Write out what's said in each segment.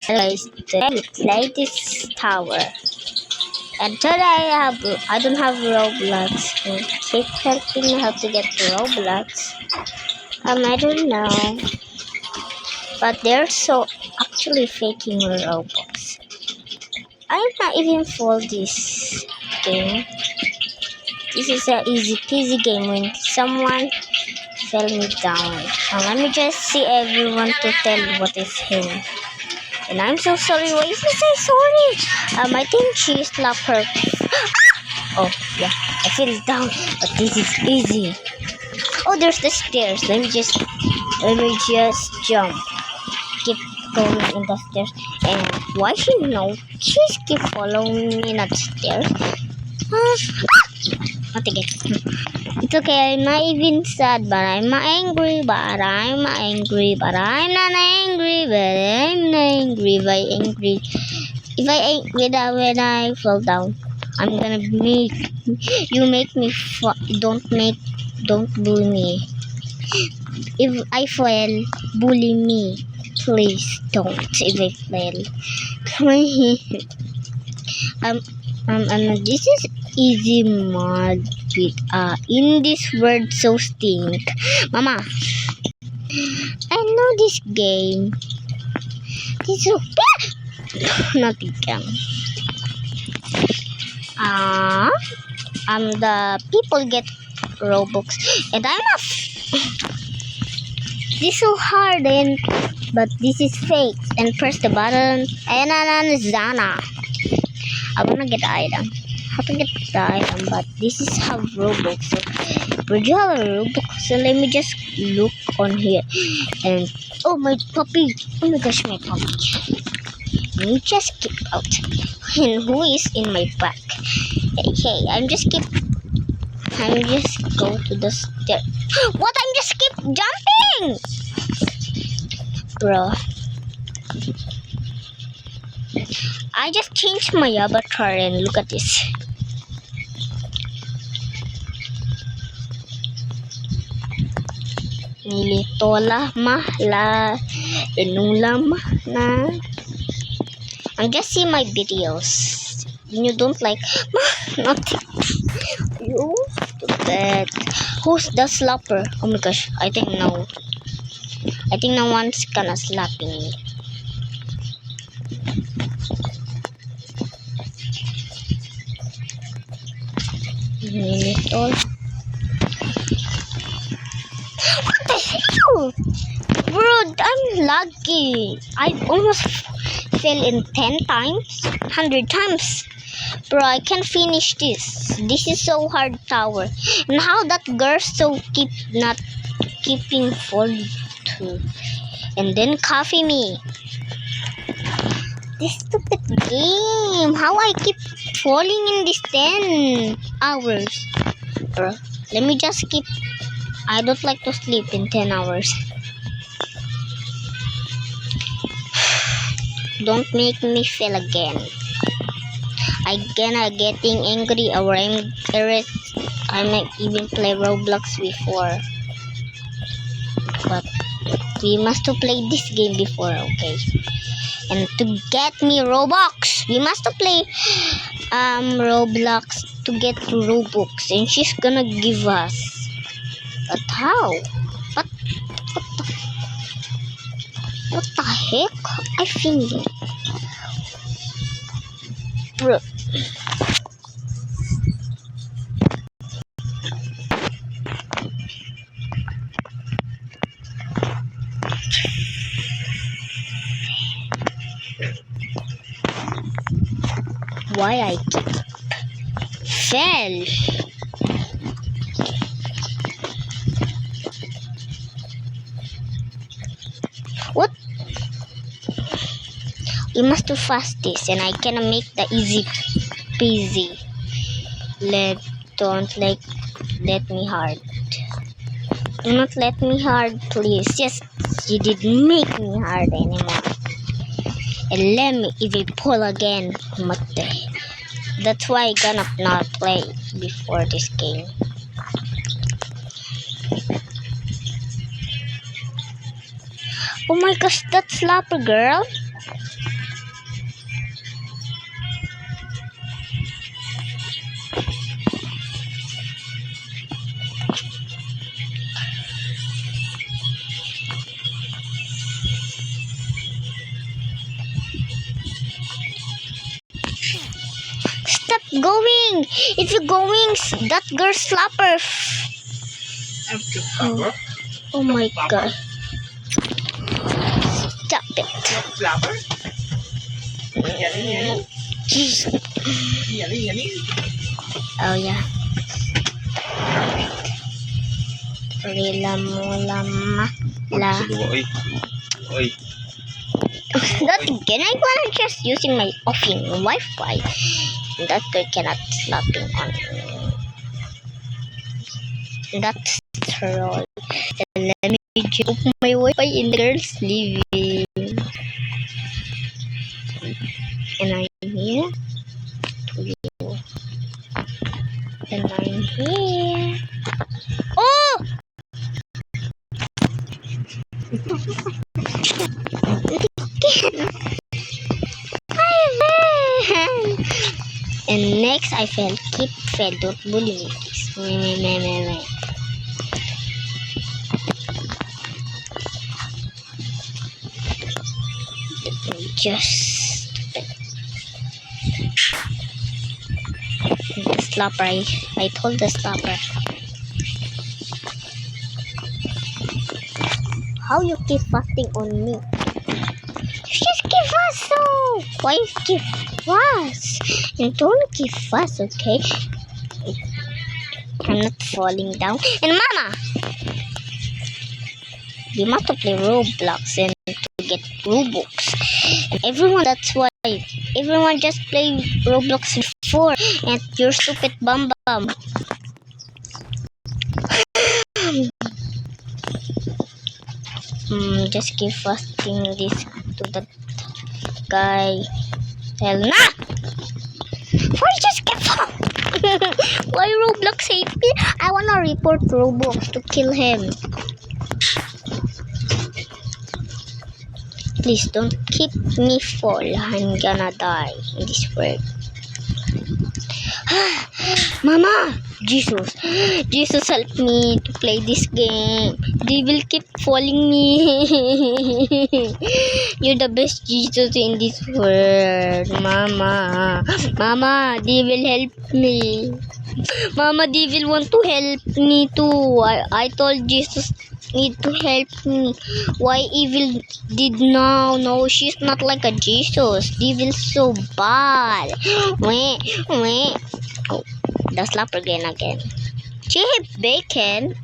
Guys, today we play this tower. And today I don't have Roblox. Keep helping me how to get Roblox. I don't know. But they're so actually faking Roblox. I'm not even for this game. This is an easy peasy game when someone fell me down. Let me just see everyone to tell what is him. And I'm so sorry. Why is he so sorry? I think she slapped her. Oh, yeah. I fell down. But this is easy. Oh, there's the stairs. Let me just jump. Keep going in the stairs. And why she know? She's keep following me in the stairs. Not again. It's okay. I'm not even sad, but I'm not angry. But I'm not angry. But I'm not angry. But I'm not angry. When I fall down, I'm gonna make you make me. Don't bully me. If I fail, bully me. Please don't. If I fail, come on here. This is easy mod with in this word so stink. Mama, I know this game. This is not again. The people get Robux and I'm a this is so hard but this is fake and press the button and Zana. I wanna get the item. How to get the item, but this is have Robux. So, would you have a Robux? So let me just look on here. And oh my puppy! Oh my gosh, my puppy! Let me just skip out. And who is in my back? Hey, I'm just go to the stair. What? I'm just keep jumping, bro. I just changed my avatar and look at this. Nilitola la inulam na. I'm just see my videos. You don't like nothing. You stupid. Who's the slapper? Oh my gosh, I think no. I think no one's gonna slapping me. What the hell? Bro, I'm lucky. I almost fell in 10 times, 100 times. Bro, I can finish this. This is so hard tower. And how that girl so not keeping falling too. And then coffee me. This stupid game. How I keep falling in this 10 hours. Bro, let me just keep. I don't like to sleep in 10 hours. Don't make me fail again. I'm gonna getting angry or I might even play Roblox before. But we must to play this game before, okay? And to get me Robux, we must to play Roblox to get to Robux, and she's gonna give us. But how? What the heck? I think it. Bro. Why I keep fell? What? We must do fast this, and I can make the easy peasy. Don't let me hard. Do not let me hard, please. Yes, you didn't make me hard anymore. And let me even pull again. That's why I gonna not play before this game. Oh my gosh, that slapper girl. going. If you're going, that girl slapper. Flapper? Oh my god. Stop it. Flapper? Yani. Jeez. Yani. Oh yeah. Rila mo lama la. Oy. Oy. That again, I wanna just using my offing Wi-Fi. That girl cannot slapping on me. That's troll. And let me open my Wi-Fi in the girl's living. And I'm here. And I'm here. Oh! And next I fell. Keep fell. Don't bully me, please. Me. Just the slapper. I told the slapper. How you keep fasting on me? Just give us so. Why give us? And don't give us, okay? I'm not falling down. And Mama, we must play Roblox and to get Robux. And everyone, that's why everyone just play Roblox before. And you're stupid bum. Just keep fasting this to the guy. Hell nah! Why just keep Why Roblox hate me? I wanna report Roblox to kill him. Please don't keep me fall. I'm gonna die in this world. Mama! Jesus help me to play this game. They will keep falling me. You're the best Jesus in this world. Mama, they will help me. Mama, they will want to help me too. I told Jesus need to help me. Why evil did now? No, she's not like a Jesus. Devil so bad. Wait. Oh, the slapper again. Chip bacon.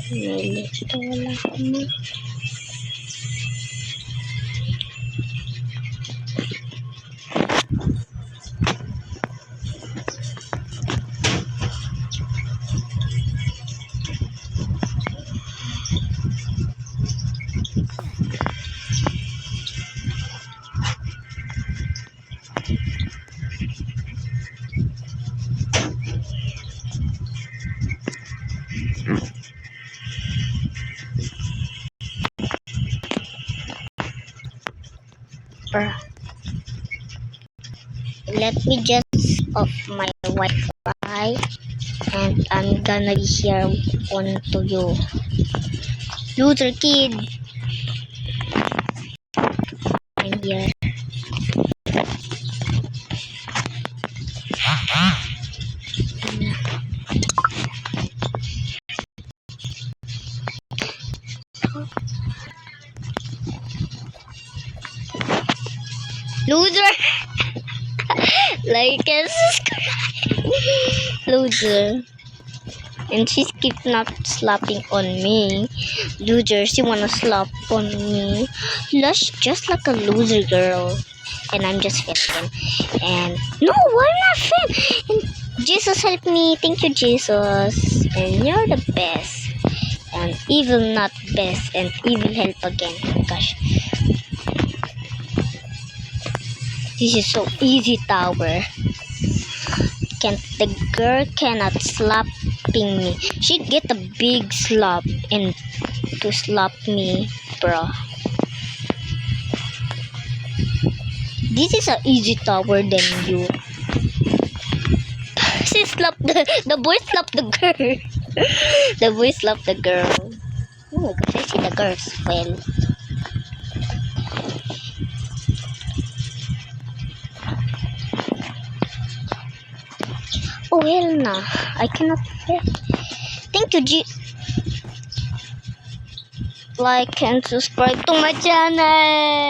Nilito lang. Let me just off my Wi-Fi and I'm gonna be here on to you. Loser kid. I'm here. Loser. Like and subscribe. Loser. And she keep not slapping on me. Loser, she wanna slap on me. Lush, just like a loser girl. And I'm just fail again. And no, why not fail? And Jesus help me. Thank you, Jesus. And you're the best. And evil not best. And evil help again. Gosh. This is so easy tower. The girl cannot slapping me. She get a big slap and to slap me, bro. This is a easy tower than you. She slapped the boy slapped the girl. The boy slapped the girl. Oh my gosh, I see the girls well. Oh hell nah. I cannot fit. Thank you, G. Like and subscribe to my channel.